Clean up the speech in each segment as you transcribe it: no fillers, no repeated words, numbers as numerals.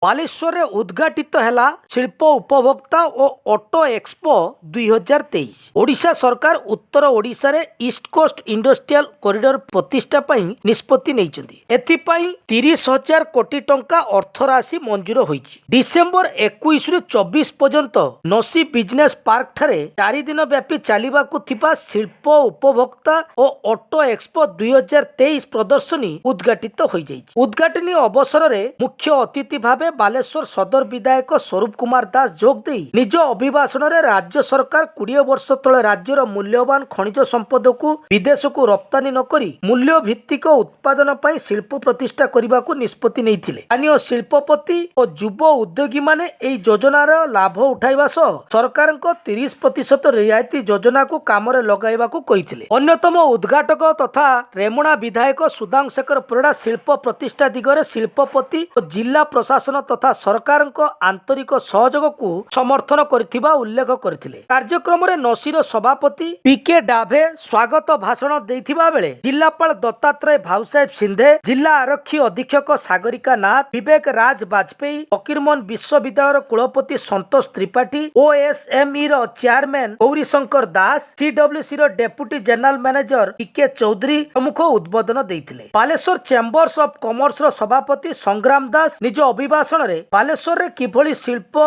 बालेश्वर रे उद्घाटित हैला शिल्प उपभोक्ता और ऑटो एक्सपो 2023। ओडिशा सरकार उत्तर ओडिशा रे ईस्ट कोस्ट इंडस्ट्रियल कॉरिडोर प्रतिष्ठा पई निष्पत्ति नैचंदी। एथिपई 30,000 कोटी टंका अर्थ राशि मंजूर होईची। डिसेंबर 21 रु 24 पर्यंत नसी बिजनेस पार्क ठारे 4 दिन व्यापी चालिबाकु थिबा शिल्प उपभोक्ता और ऑटो एक्सपो 2023 प्रदर्शनी उद्घाटित होई जाईची। उद्घाटनी अवसर रे मुख्य अतिथि भावे बालेश्वर सदर विधायक स्वरूप कुमार दास जोग दे निज अभिभाषण में राज्य सरकार 20 वर्ष तले राज्यर मूल्यवान खनिज संपद को विदेश को रप्तानी न करी मूल्य भित्तिक उत्पादन पर शिल्प प्रतिष्ठा करने को निष्पत्ति नैथिले। स्थानीय शिल्पपति और युव उद्योगी माने एई योजनार लाभ उठाइबा सह सरकार 30% रियायती योजना को काम लगाइबा को कहिथिले। अन्यतम उद्घाटक तथा रेमुणा विधायक सुदांग शेखर परिड़ा शिल्प प्रतिष्ठा दिगरे शिल्पपति और जिला प्रशासन तथा सरकार आंतरिक सहयोग को समर्थन करथिबा उल्लेख करथिले। कार्यक्रम रे नसीर सभापति पीके डाभे स्वागत भाषण देथिबा बेले जिलापाल दत्तात्रय भाउसाहेब सिंधे, जिला आरक्षी अधीक्षक सागरिका नाथ, विवेक राज बाजपेयी, फकीरमोहन विश्वविद्यालय कुलपति संतोष त्रिपाठी, ओएसएमई रो चेयरमैन गौरीशंकर दास, सीडब्ल्यूसी रो डेप्यूटी जनरल मैनेजर पीके चौधरी प्रमुख उद्बोधन देथिले। बालेश्वर चेंबर्स ऑफ कॉमर्स रो सभापति संग्राम दास निज अभिभाषण रे बालेश्वर रे किभली शिल्प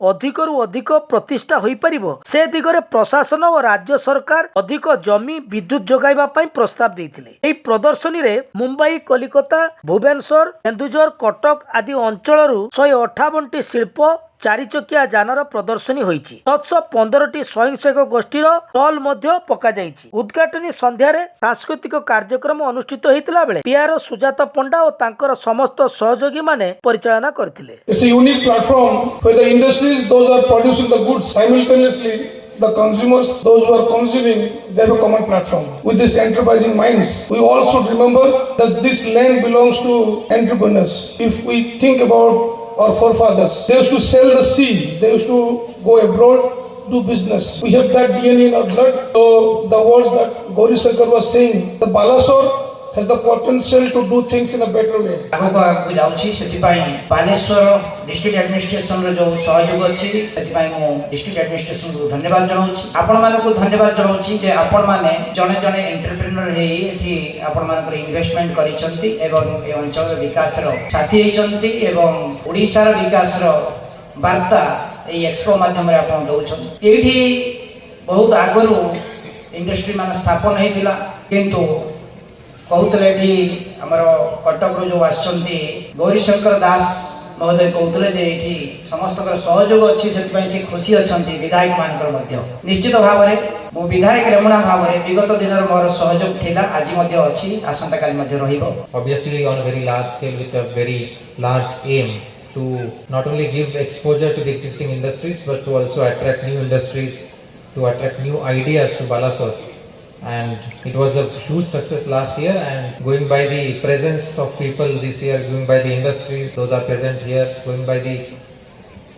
अधिकरु अधिक प्रतिष्ठा होई परिबो से दिगरे प्रशासन और राज्य सरकार अधिक जमी विद्युत जोगाइबा पई प्रस्ताव देथिले। एई प्रदर्शनी रे मुंबई, कलिकता, भुवनेश्वर, केन्दुझर, कटक आदि अंचलरू 158टी शिल्प 4 चकिया जानर प्रदर्शनी होईची। 715टी स्वयंसेवक गोष्ठीर स्टॉल मध्य पका जाईची। उद्घाटनी संध्या रे सांस्कृतिक कार्यक्रम अनुष्ठित होइतला बेले पीआर सुजाता पंडा और तांकर समस्त सहयोगी माने परिचालना करथिले। It's a unique platform where the industries, those are producing the goods simultaneously, the consumers, those who are consuming, they have a common platform. With these enterprising minds, we all should remember that this land belongs to entrepreneurs. If we think about our forefathers, they used to sell the sea, they used to go abroad, do business. We have that DNA in our blood. So the words that Gauri Shankar was saying, the Balasore has the potential to do things in a better way. आगो जाउछि सेतिपाई Baleshwar district administration रो जो सहयोग अछि सेतिपाई मो district administration को धन्यवाद जणाउछि। आपण माने को धन्यवाद जणाउछि जे आपण माने जने जने एंटरप्रेन्योर हे एथि आपण मानकर इन्वेस्टमेंट करिसंती एवं ए अंचल विकास रो साथी हेचंती एवं ओडिसा रो विकास रो वार्ता ए एक्सपो माध्यम रे आपण दउछन। एठी बहुत आगरो इंडस्ट्री मान स्थापन हेतिला किंतु कहते आमर कटक जो आसछंती गौरीशंकर दास महोदय कहते जे ये समस्त सहयोग अच्छी से खुशी अच्छा विधायक मान निश्चित भाव में मो विधायक रेमुणा भाव में विगत दिन मोर सहयोग थिला आज अच्छी आसंता काली रहिबो। Obviously on a very large scale with a very large aim to not only give exposure to the existing industries but to also attract new industries, to attract new ideas to Balasore. And it was a huge success last year, and going by the presence of people this year, going by the industries those are present here, going by the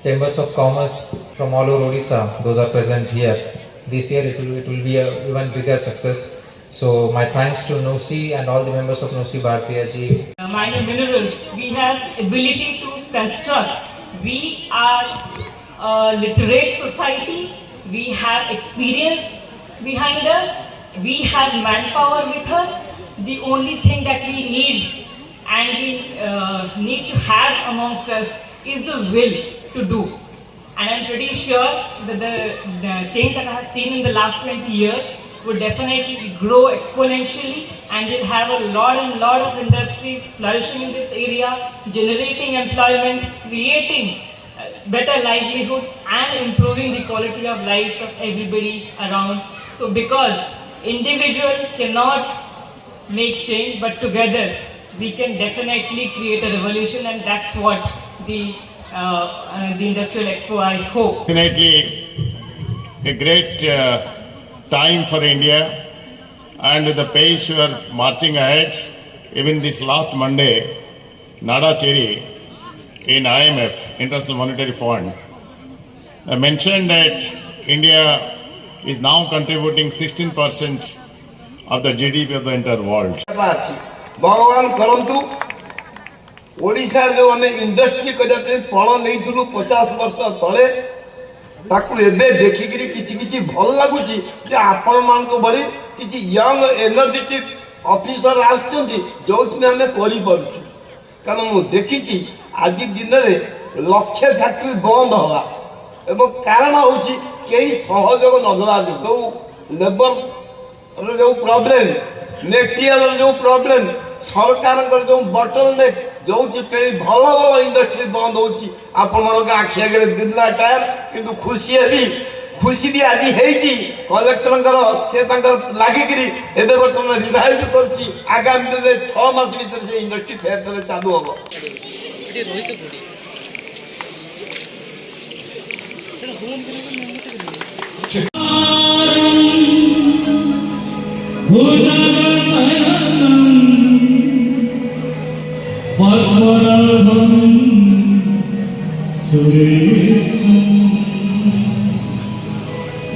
chambers of commerce from all over Odisha those are present here, this year it will be a even bigger success. So my thanks to NOSI and all the members of NOSI Bharatiya ji. Minor minerals, we have ability to construct. We are a literate society. We have experience behind us. We have manpower with us. The only thing that we need and we need to have amongst us is the will to do. And I'm pretty sure that the change that I have seen in the last 20 years would definitely grow exponentially, and we'll have a lot of industries flourishing in this area, generating employment, creating better livelihoods and improving the quality of lives of everybody around. So because individual cannot make change, but together we can definitely create a revolution, and that's what the Industrial Expo, I hope. Definitely a great time for India, and with the pace you are marching ahead. Even this last Monday, Nada Cherry in IMF, International Monetary Fund, mentioned that India is now contributing 16% of the GDP of the entire world. भगवान करंतु ओडिशा जो आम industry करने पण नहीं 50 वर्ष तले ताकू एबे देखिकी किछि किछि भल लगुची जे आपण मान को बड़ी किछि यंग एनर्जेटिक ऑफिसर आछुंती जोथि आमे करि परछु कारण मु देखिछि आज दिन में लक्ष्य फैक्ट्री बंद होला एवं कारण होची केही सहयोग नदवा जो लेबर जो प्रॉब्लम मेटेरियल जो प्रॉब्लम सरकार जो बटलनेक जो भल भल इंडस्ट्री बंद होची आपण आखि आगे दिला टायर किंतु खुशी भी आज होती कलेक्टर लगिकी एवं बर्तमान रिवाइज कर आगामी दिन में 6 मास भर से इंडस्ट्री फेर चालू हम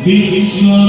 विश्वा